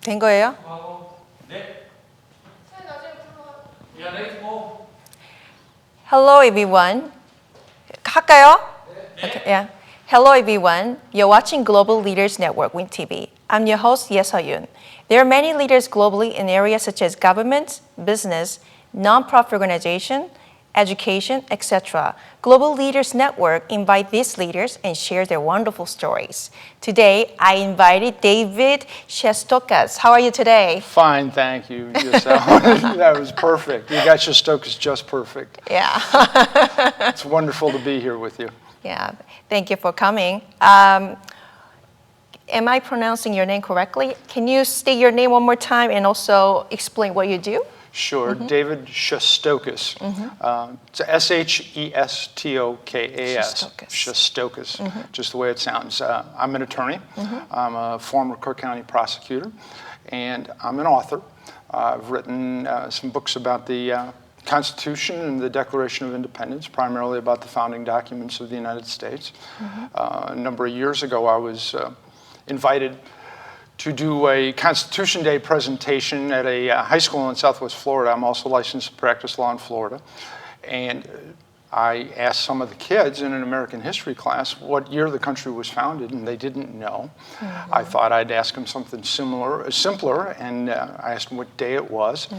된 거예요? 네. Yeah, let's go. Hello everyone. 할까요? Okay, yeah. Hello everyone. You're watching Global Leaders Network Win TV. I'm your host, Yesayun. There are many leaders globally in areas such as government, business, non-profit organization, education, etc. Global Leaders Network invite these leaders and share their wonderful stories. Today, I invited David Shestokas. How are you today? Fine, thank you. That was perfect. You got Shestokas just perfect. Yeah. It's wonderful to be here with you. Yeah, thank you for coming. Am I pronouncing your name correctly? Can you state your name one more time and also explain what you do? Sure, David Shestokas. It's Shestokas. Shestokas, just the way it sounds. I'm an attorney. I'm a former Cook County prosecutor, and I'm an author. I've written some books about the Constitution and the Declaration of Independence, primarily about the founding documents of the United States. A number of years ago, I was invited to do a Constitution Day presentation at a high school in Southwest Florida. I'm also licensed to practice law in Florida. And I asked some of the kids in an American history class what year the country was founded, and they didn't know. I thought I'd ask them something simpler, and I asked them what day it was.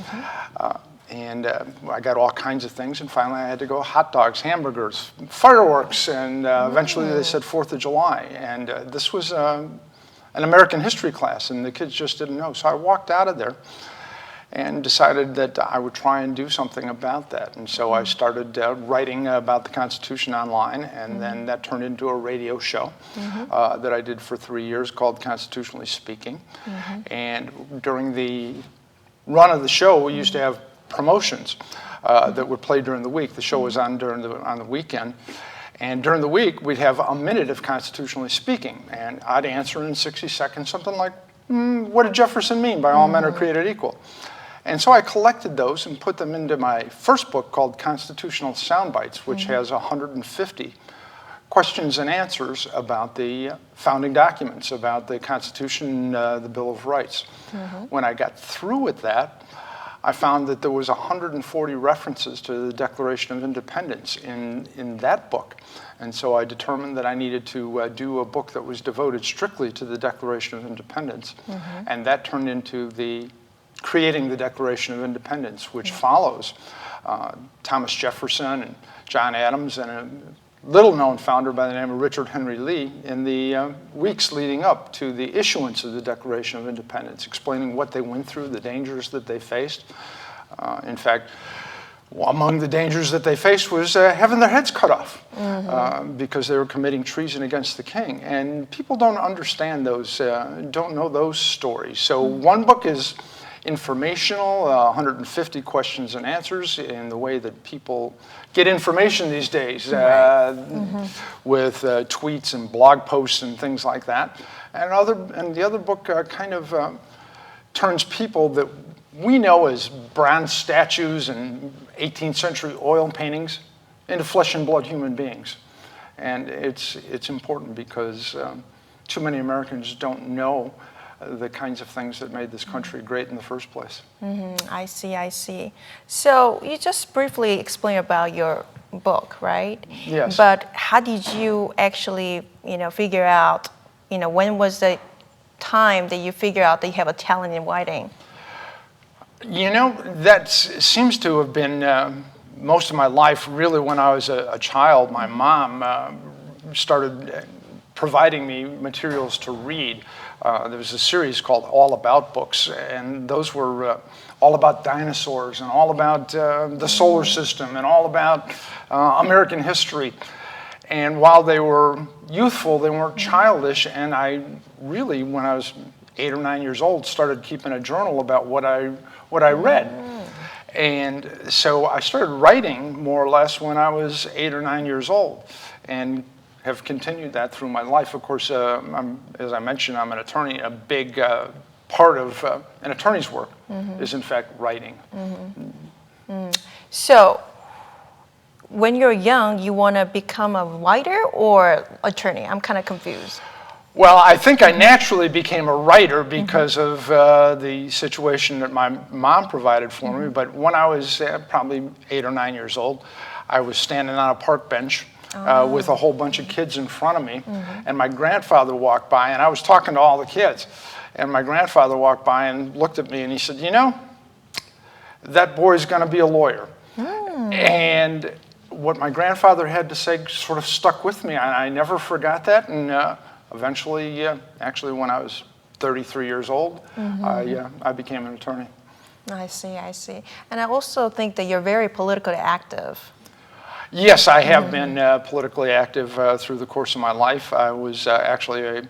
And I got all kinds of things, and finally I had to go hot dogs, hamburgers, fireworks, and eventually they said 4th of July. And this was an American history class, and the kids just didn't know. So I walked out of there and decided that I would try and do something about that. And so I started writing about the Constitution online, and then that turned into a radio show that I did for 3 years called Constitutionally Speaking. And during the run of the show, we used to have promotions that would play during the week. The show was on the weekend. And during the week, we'd have a minute of Constitutionally Speaking. And I'd answer in 60 seconds something like, what did Jefferson mean by all men are created equal? And so I collected those and put them into my first book called Constitutional Soundbites, which has 150 questions and answers about the founding documents, about the Constitution, the Bill of Rights. When I got through with that, I found that there was 140 references to the Declaration of Independence in that book. And so I determined that I needed to do a book that was devoted strictly to the Declaration of Independence. And that turned into Creating the Declaration of Independence, which follows Thomas Jefferson and John Adams and a little-known founder by the name of Richard Henry Lee in the weeks leading up to the issuance of the Declaration of Independence, explaining what they went through, the dangers that they faced. In fact, among the dangers that they faced was having their heads cut off because they were committing treason against the king. And people don't understand those, don't know those stories. So one book is informational, 150 questions and answers in the way that people get information these days with tweets and blog posts and things like that. And the other book kind of turns people that we know as bronze statues and 18th century oil paintings into flesh and blood human beings. And it's important because too many Americans don't know the kinds of things that made this country great in the first place. I see. So you just briefly explained about your book, right? Yes. But how did you actually, figure out, when was the time that you figure out that you have a talent in writing? That seems to have been most of my life. Really, when I was a child, my mom started providing me materials to read. There was a series called All About books, and those were all about dinosaurs and all about the solar system and all about American history. And while they were youthful, they weren't childish, and I really, when I was 8 or 9 years old, started keeping a journal about what I read. And so I started writing more or less when I was 8 or 9 years old, and have continued that through my life. Of course, as I mentioned, I'm an attorney. A big part of an attorney's work is, in fact, writing. So, when you're young, you want to become a writer or attorney? I'm kind of confused. Well, I think I naturally became a writer because of the situation that my mom provided for me. But when I was probably 8 or 9 years old, I was standing on a park bench with a whole bunch of kids in front of me. And my grandfather walked by, and I was talking to all the kids. And my grandfather walked by and looked at me, and he said, you know, that boy's going to be a lawyer. And what my grandfather had to say sort of stuck with me. I never forgot that. And eventually, actually, when I was 33 years old, I became an attorney. I see, I see. And I also think that you're very politically active. Yes, I have been politically active through the course of my life. I was actually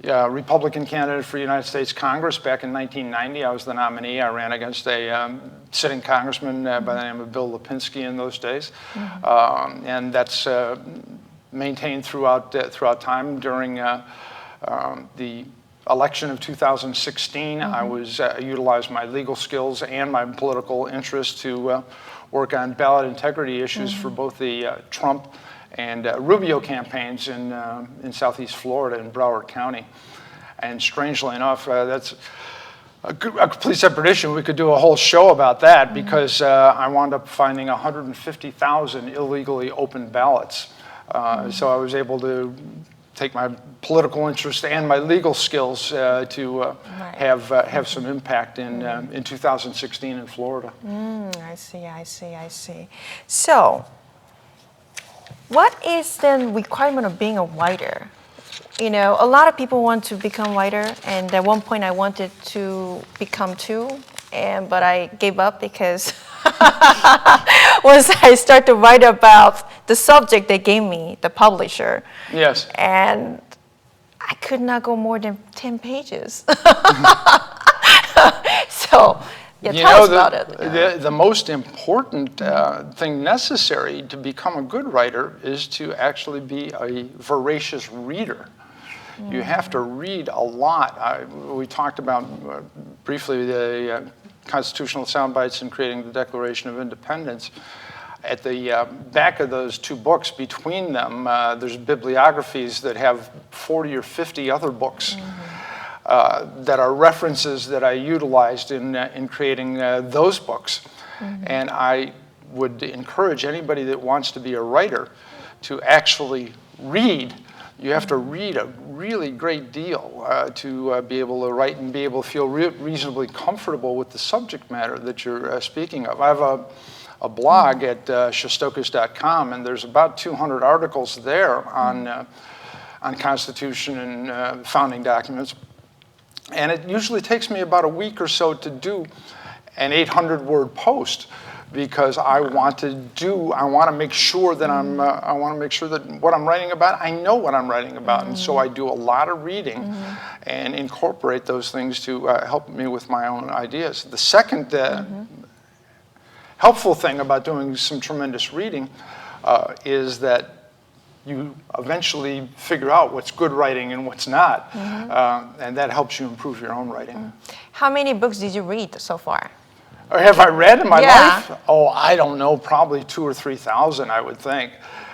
a Republican candidate for United States Congress back in 1990. I was the nominee. I ran against a sitting congressman by the name of Bill Lipinski in those days. And that's maintained throughout time. During the election of 2016, I utilized my legal skills and my political interest to work on ballot integrity issues for both the Trump and Rubio campaigns in Southeast Florida in Broward County. And strangely enough, that's a complete separate issue. We could do a whole show about that because I wound up finding 150,000 illegally opened ballots. So I was able to take my political interest and my legal skills to have some impact in 2016 in Florida. I see, I see, I see. So, what is the requirement of being a writer? You know, a lot of people want to become writer, and at one point I wanted to become too, but I gave up because once I started to write about the subject they gave me, the publisher. Yes. And I could not go more than 10 pages. So, yeah, tell us about it. The most important thing necessary to become a good writer is to actually be a voracious reader. You have to read a lot. We talked about briefly the constitutional sound bites in creating the Declaration of Independence. At the back of those two books, between them, there's bibliographies that have 40 or 50 other books that are references that I utilized in creating those books. And I would encourage anybody that wants to be a writer to actually read. You have to read a really great deal to be able to write and be able to feel reasonably comfortable with the subject matter that you're speaking of. I have a blog at shostokas.com, and there's about 200 articles there on Constitution and founding documents. And it usually takes me about a week or so to do an 800-word post, because I want to make sure that I want to make sure that what I'm writing about, I know what I'm writing about. And so I do a lot of reading and incorporate those things to help me with my own ideas. The second helpful thing about doing some tremendous reading is that you eventually figure out what's good writing and what's not. And that helps you improve your own writing. How many books did you read so far? Or have I read in my life? Oh, I don't know, probably 2,000 or 3,000, I would think.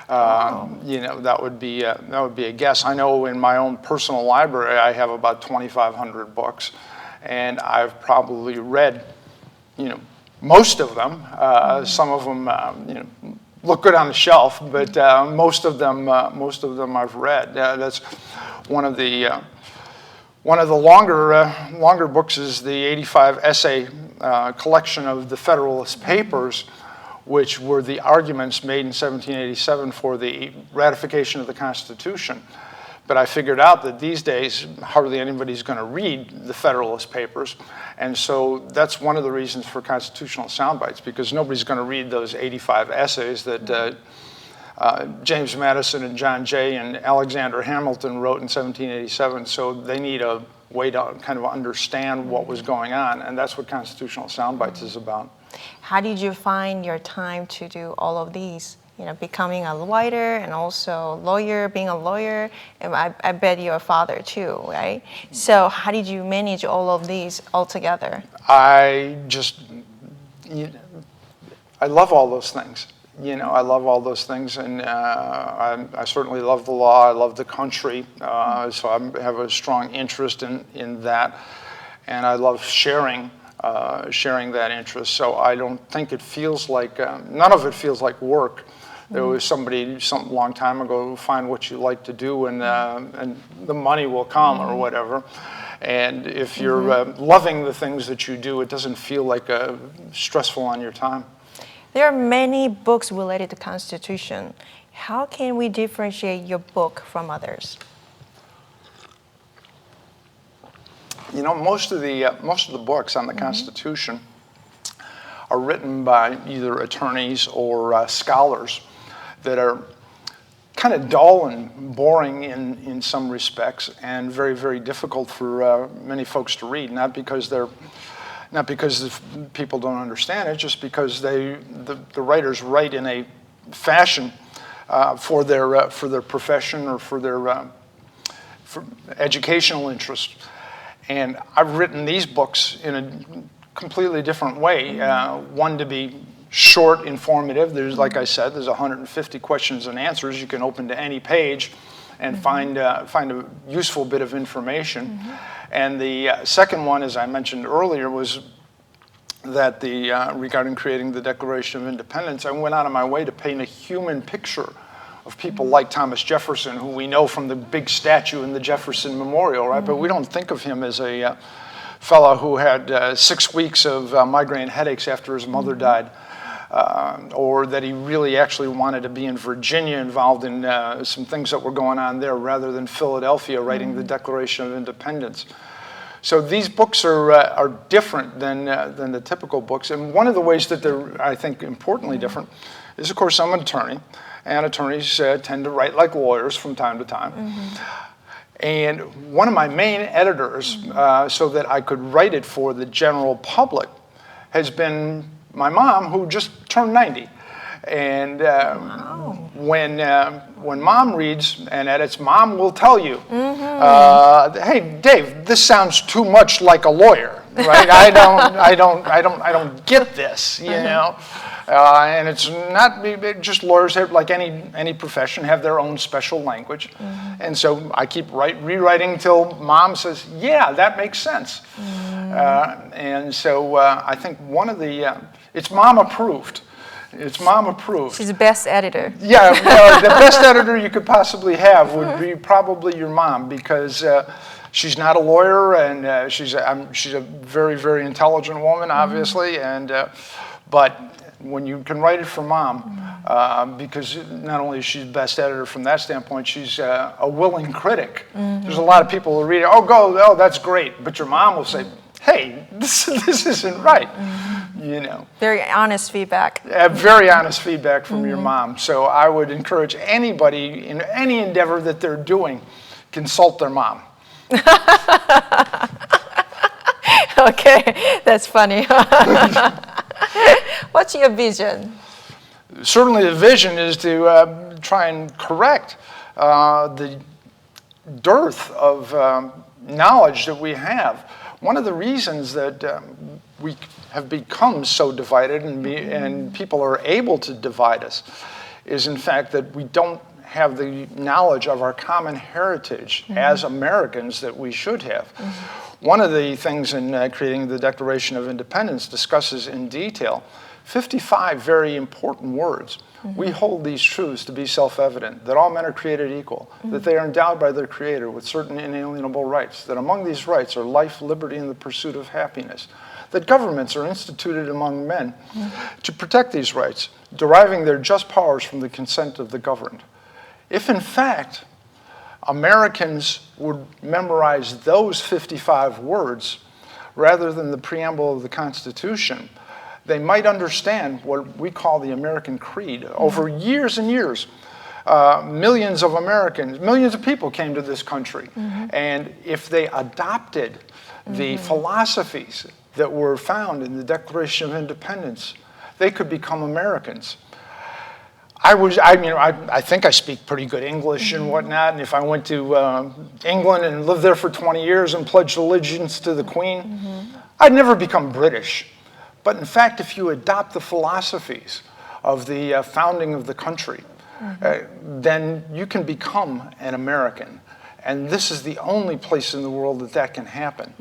You know, that would be a guess. I know in my own personal library, I have about 2,500 books, and I've probably read, you know, most of them. Some of them, you know, look good on the shelf, but most of them I've read. That's one of the longer books is the 85 essay collection of the Federalist Papers, which were the arguments made in 1787 for the ratification of the Constitution. But I figured out that these days hardly anybody's going to read the Federalist Papers, and so that's one of the reasons for constitutional soundbites, because nobody's going to read those 85 essays that James Madison and John Jay and Alexander Hamilton wrote in 1787, so they need a way to kind of understand what was going on, and that's what constitutional soundbites is about. How did you find your time to do all of these? You know, becoming a writer and also lawyer, being a lawyer, and I bet you're a father too, right? So how did you manage all of these all together? I love all those things. You know, I love all those things, and I certainly love the law. I love the country, so I have a strong interest in that, and I love sharing that interest. So I don't think it feels like, none of it feels like work. There was somebody a long time ago, find what you like to do, and the money will come or whatever. And if you're loving the things that you do, it doesn't feel like stressful on your time. There are many books related to Constitution. How can we differentiate your book from others? You know, most of the books on the Constitution are written by either attorneys or scholars that are kind of dull and boring in some respects, and very, very difficult for many folks to read. Not because people don't understand it, just because the writers write in a fashion for their profession or for their for educational interest. And I've written these books in a completely different way. One to be short, informative. There's, like I said, there's 150 questions and answers. You can open to any page and find a useful bit of information. And the second one, as I mentioned earlier, was that regarding creating the Declaration of Independence, I went out of my way to paint a human picture of people like Thomas Jefferson, who we know from the big statue in the Jefferson Memorial, right? But we don't think of him as a fellow who had 6 weeks of migraine headaches after his mother died, or that he really actually wanted to be in Virginia, involved in some things that were going on there, rather than Philadelphia writing the Declaration of Independence. So these books are different than the typical books. And one of the ways that they're, I think, importantly different is, of course, I'm an attorney, and attorneys tend to write like lawyers from time to time. And one of my main editors, so that I could write it for the general public, has been my mom, who just turned 90. And when mom reads and edits, mom will tell you, "Hey, Dave, this sounds too much like a lawyer, right? I don't get this, you know." And it's not just lawyers have, like any profession, have their own special language. And so I keep rewriting till mom says, "Yeah, that makes sense." And so I think one of it's mom approved. It's mom approved. She's the best editor. Yeah, the best editor you could possibly have would be probably your mom, because she's not a lawyer, and she's a very, very intelligent woman, obviously, and but when you can write it for mom, because not only is she the best editor from that standpoint, she's a willing critic. There's a lot of people who read it, oh, that's great, but your mom will say, "Hey, this isn't right," you know. Very honest feedback. Very honest feedback from your mom. So I would encourage anybody in any endeavor that they're doing, consult their mom. Okay, that's funny. What's your vision? Certainly the vision is to try and correct the dearth of knowledge that we have. One of the reasons that we have become so divided and people are able to divide us is, in fact, that we don't have the knowledge of our common heritage as Americans that we should have. One of the things in creating the Declaration of Independence discusses in detail 55 very important words. We hold these truths to be self-evident, that all men are created equal, that they are endowed by their Creator with certain inalienable rights, that among these rights are life, liberty, and the pursuit of happiness, that governments are instituted among men to protect these rights, deriving their just powers from the consent of the governed. If, in fact, Americans would memorize those 55 words rather than the preamble of the Constitution, they might understand what we call the American creed. Over years and years, millions of people came to this country. And if they adopted the philosophies that were found in the Declaration of Independence, they could become Americans. I think I speak pretty good English and whatnot, and if I went to England and lived there for 20 years and pledged allegiance to the Queen, I'd never become British. But in fact, if you adopt the philosophies of the founding of the country, then you can become an American. And this is the only place in the world that that can happen.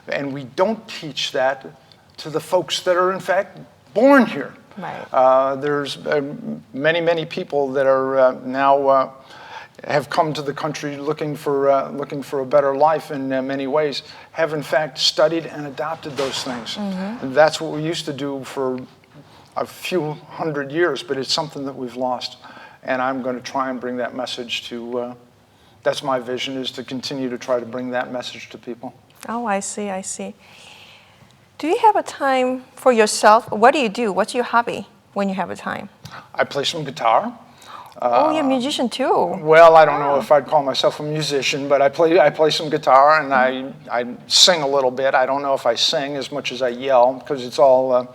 And we don't teach that to the folks that are, in fact, born here. Right. There's many, many people that are now have come to the country looking for a better life in many ways, have in fact studied and adopted those things. And that's what we used to do for a few hundred years, but it's something that we've lost. And I'm going to try and bring that message to, that's my vision, is to continue to try to bring that message to people. Oh, I see, I see. Do you have a time for yourself? What do you do? What's your hobby when you have a time? I play some guitar. Oh, you're a musician too. Well, I don't know if I'd call myself a musician, but I play some guitar, and I sing a little bit. I don't know if I sing as much as I yell, because it's all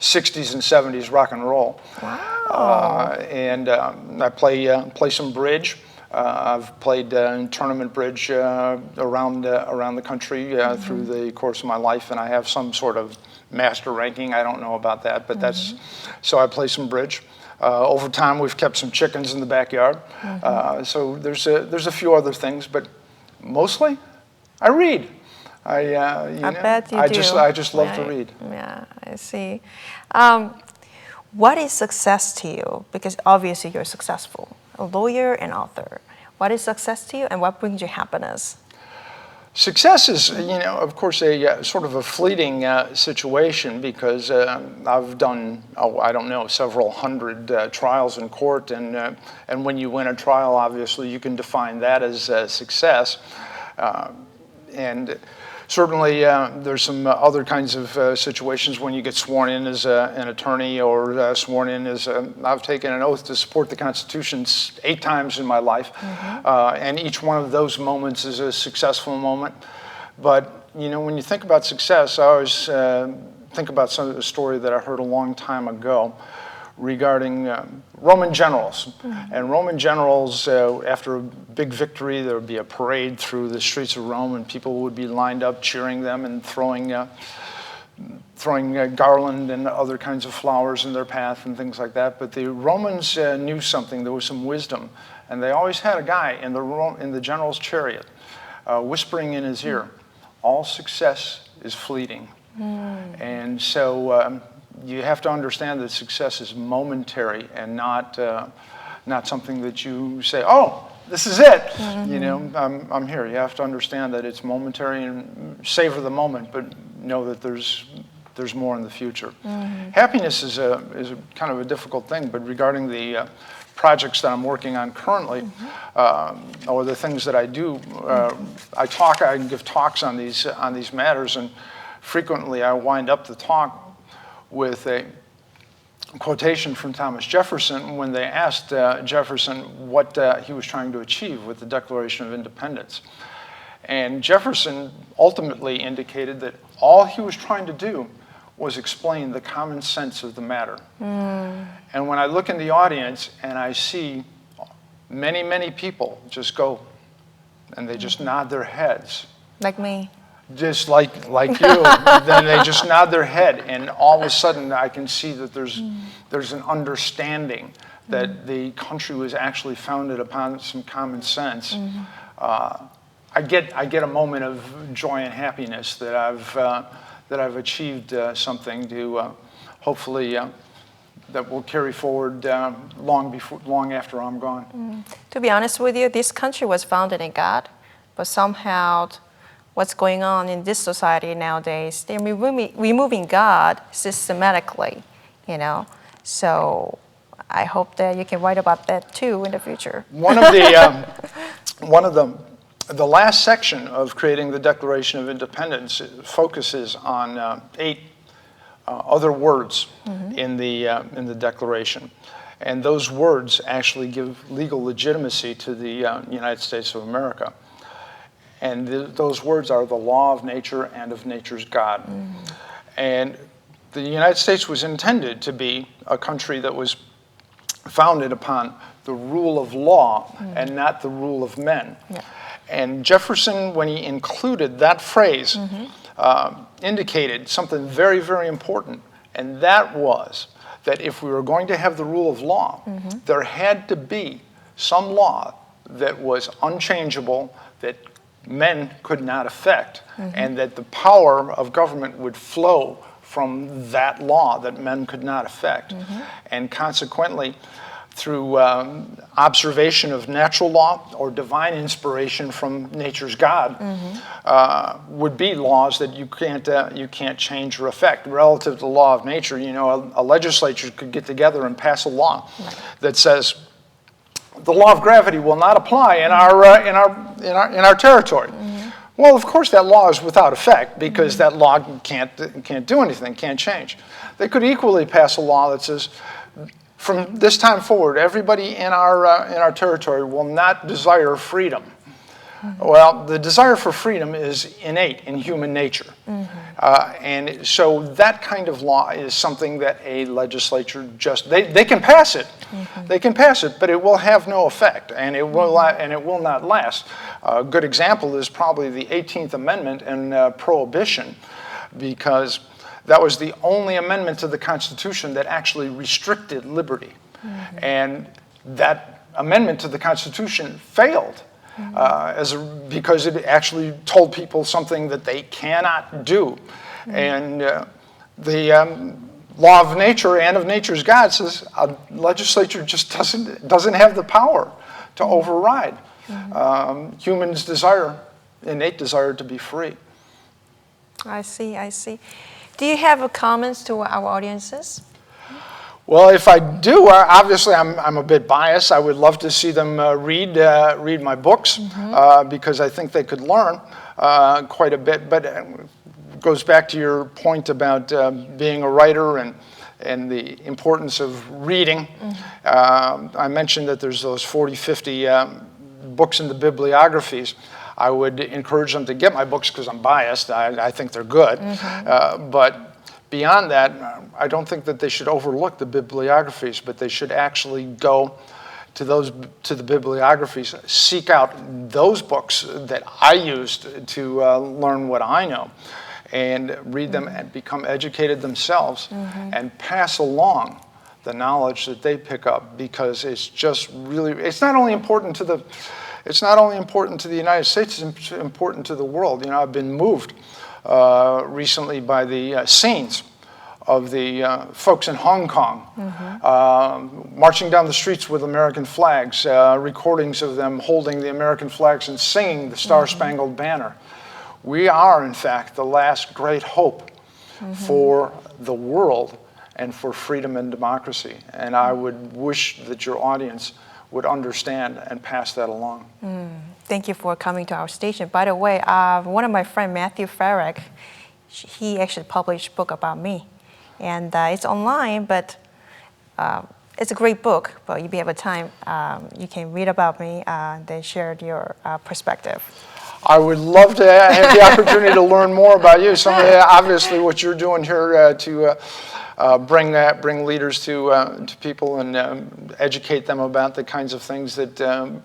60s and 70s rock and roll. Wow. And I play some bridge. I've played tournament bridge around the country through the course of my life, and I have some sort of master ranking. I don't know about that, but that's, so I play some bridge. Over time, we've kept some chickens in the backyard. So there's a few other things, but mostly I read. I bet you do. I just love to read. Yeah, I see. What is success to you? Because obviously you're successful, a lawyer and author. What is success to you, and what brings you happiness? Success is, of course, a sort of a fleeting situation, because I've done, I don't know, several hundred trials in court, and when you win a trial, obviously, you can define that as success. And certainly, there's some other kinds of situations when you get sworn in as an attorney, or sworn in as I've taken an oath to support the Constitution 8 times in my life, and each one of those moments is a successful moment. But when you think about success, I always think about some of the story that I heard a long time ago regarding Roman generals. And Roman generals, after a big victory, there would be a parade through the streets of Rome, and people would be lined up cheering them and throwing garland and other kinds of flowers in their path and things like that. But the Romans knew something. There was some wisdom, and they always had a guy in the general's chariot whispering in his ear, "All success is fleeting." And so you have to understand that success is momentary, and not something that you say, "Oh, this is it." I'm here. You have to understand that it's momentary, and savor the moment, but know that there's more in the future. Happiness is a kind of a difficult thing, but regarding the projects that I'm working on currently, or the things that I do, I give talks on these matters, and frequently I wind up the talk with a quotation from Thomas Jefferson when they asked Jefferson what he was trying to achieve with the Declaration of Independence. And Jefferson ultimately indicated that all he was trying to do was explain the common sense of the matter. And when I look in the audience and I see many, many people just go, and they just nod their heads. Like me. Just like you, then they just nod their head, and all of a sudden I can see that there's an understanding that the country was actually founded upon some common sense. I get a moment of joy and happiness that I've achieved something to hopefully that will carry forward long after I'm gone. To be honest with you, this country was founded in God, but somehow what's going on in this society nowadays, they're removing God systematically, So I hope that you can write about that too in the future. One of the last section of creating the Declaration of Independence focuses on 8 other words in the Declaration, and those words actually give legal legitimacy to the United States of America. And those words are the law of nature and of nature's God. And the United States was intended to be a country that was founded upon the rule of law and not the rule of men. Yeah. And Jefferson, when he included that phrase, indicated something very, very important, and that was that if we were going to have the rule of law, there had to be some law that was unchangeable, that men could not affect, and that the power of government would flow from that law that men could not affect. And consequently, through observation of natural law or divine inspiration from nature's God, would be laws that you can't change or affect. Relative to the law of nature, you know, a legislature could get together and pass a law that says the law of gravity will not apply in our territory. Well, of course, that law is without effect because that law can't do anything, can't change. They could equally pass a law that says, from this time forward, everybody in our territory will not desire freedom. Well, the desire for freedom is innate in human nature. And so that kind of law is something that a legislature they can pass it. They can pass it, but it will have no effect, and it will not last. A good example is probably the 18th Amendment and Prohibition, because that was the only amendment to the Constitution that actually restricted liberty. And that amendment to the Constitution failed because it actually told people something that they cannot do. And the law of nature and of nature's God says a legislature just doesn't have the power to override humans' innate desire to be free. I see, I see. Do you have comments to our audiences? Well, if I do, obviously I'm a bit biased. I would love to see them read my books because I think they could learn quite a bit. But it goes back to your point about being a writer and the importance of reading. I mentioned that there's those 40, 50 books in the bibliographies. I would encourage them to get my books because I'm biased. I think they're good. But beyond that, I don't think that they should overlook the bibliographies, but they should actually go to the bibliographies, seek out those books that I used to learn what I know, and read them and become educated themselves and pass along the knowledge that they pick up, because it's just really, it's not only important to the United States, it's important to the world. You know, I've been moved recently by the scenes of the folks in Hong Kong marching down the streets with American flags, recordings of them holding the American flags and singing the Star-Spangled Banner. We are, in fact, the last great hope for the world and for freedom and democracy. And I would wish that your audience would understand and pass that along. Thank you for coming to our station. By the way, one of my friends, Matthew Farrack, he actually published a book about me. And it's online, but it's a great book. But if you have a time, you can read about me, then share your perspective. I would love to have the opportunity to learn more about you. Obviously, what you're doing here to bring leaders to people and educate them about the kinds of things that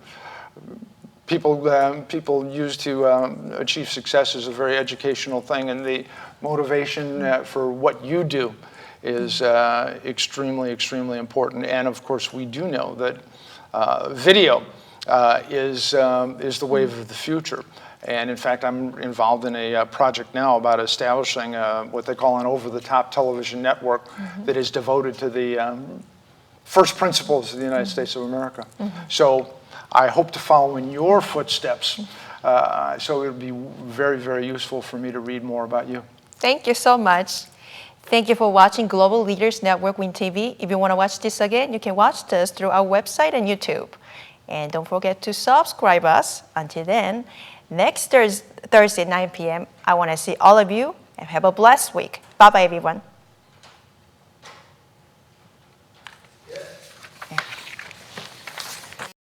people use to achieve success is a very educational thing, and the motivation for what you do is extremely, extremely important. And of course, we do know that video is the wave of the future. And in fact, I'm involved in a project now about establishing what they call an over-the-top television network that is devoted to the first principles of the United States of America. So I hope to follow in your footsteps. So it would be very, very useful for me to read more about you. Thank you so much. Thank you for watching Global Leaders Network Win TV. If you want to watch this again, you can watch this through our website and YouTube. And don't forget to subscribe us. Until then, next Thursday, 9 p.m., I want to see all of you and have a blessed week. Bye-bye, everyone.